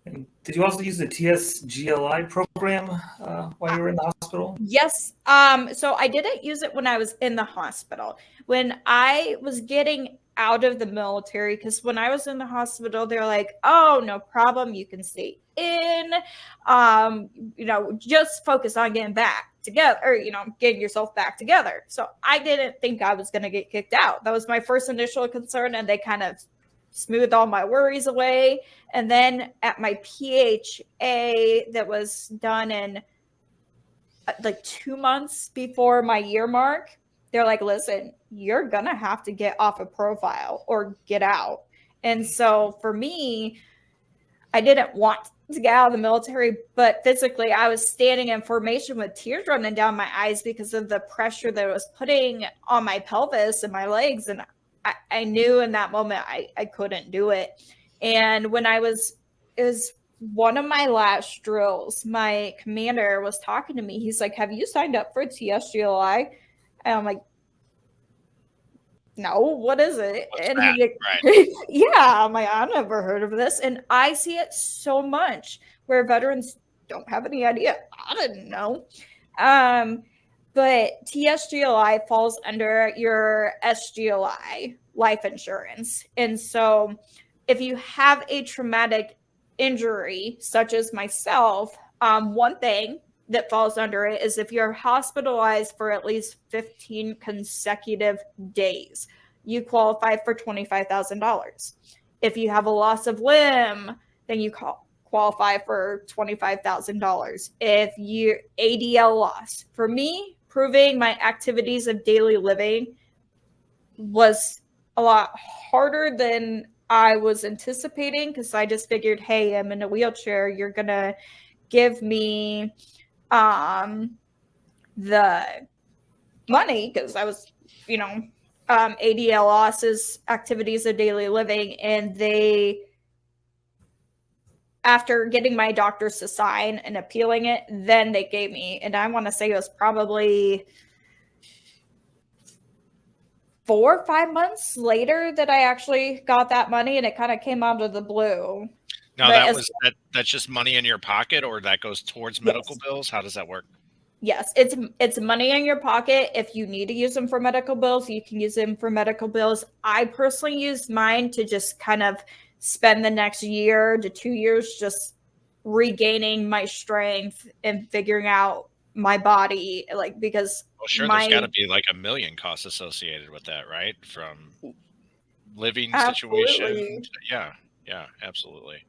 And did you also use the TSGLI program while you were in the hospital? Yes. So I didn't use it when I was in the hospital. When I was getting out of the military, because when I was in the hospital, they're like, oh, no problem. You can stay in, just focus on getting back together, or, getting yourself back together. So I didn't think I was going to get kicked out. That was my first initial concern. And they kind of smoothed all my worries away. And then at my PHA that was done in like 2 months before my year mark, they're like, listen, you're gonna have to get off a profile or get out. And so for me, I didn't want to get out of the military, but physically I was standing in formation with tears running down my eyes because of the pressure that it was putting on my pelvis and my legs. And I knew in that moment I couldn't do it. And when it was one of my last drills, my commander was talking to me. He's like, have you signed up for TSGLI? And I'm like, no, what is it? What's And that? he's like, Right. yeah, I'm like, I've never heard of this. And I see it so much where veterans don't have any idea. I didn't know. But TSGLI falls under your SGLI life insurance. And so if you have a traumatic injury, such as myself, one thing that falls under it is if you're hospitalized for at least 15 consecutive days, you qualify for $25,000. If you have a loss of limb, then you qualify for $25,000. If you ADL loss, for me, proving my activities of daily living was a lot harder than I was anticipating, because I just figured, hey, I'm in a wheelchair. You're going to give me the money, because I was, ADL losses, activities of daily living, and they, after getting my doctors to sign and appealing it, then they gave me, and I want to say it was probably 4 or 5 months later that I actually got that money, and it kind of came out of the blue. Now that's just money in your pocket, or that goes towards medical bills? How does that work? Yes, it's money in your pocket. If you need to use them for medical bills, you can use them for medical bills. I personally used mine to just kind of spend the next year to 2 years just regaining my strength and figuring out my body, like, because Well, sure, there's got to be like a million costs associated with that, right? From living situation. Yeah, absolutely.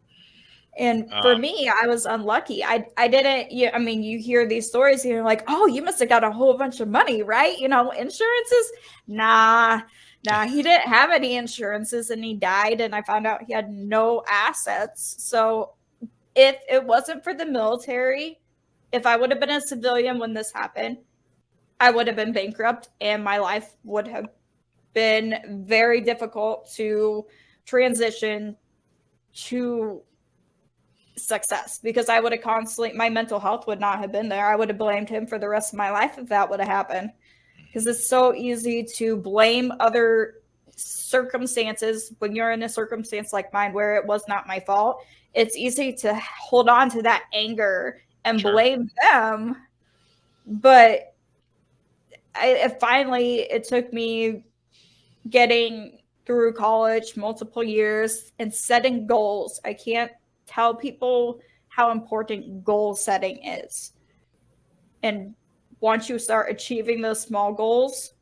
And for me, I was unlucky. I didn't, you hear these stories and you're like, oh, you must have got a whole bunch of money, right? Insurances. Nah, he didn't have any insurances and he died. And I found out he had no assets. So if it wasn't for the military, if I would have been a civilian when this happened, I would have been bankrupt and my life would have been very difficult to transition to success, because I would have constantly, my mental health would not have been there. I would have blamed him for the rest of my life if that would have happened, because it's so easy to blame other circumstances when you're in a circumstance like mine where it was not my fault. It's easy to hold on to that anger and blame them. But it took me getting through college, multiple years, and setting goals. I can't tell people how important goal setting is. And once you start achieving those small goals,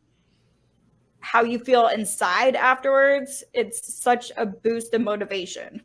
how you feel inside afterwards, it's such a boost of motivation.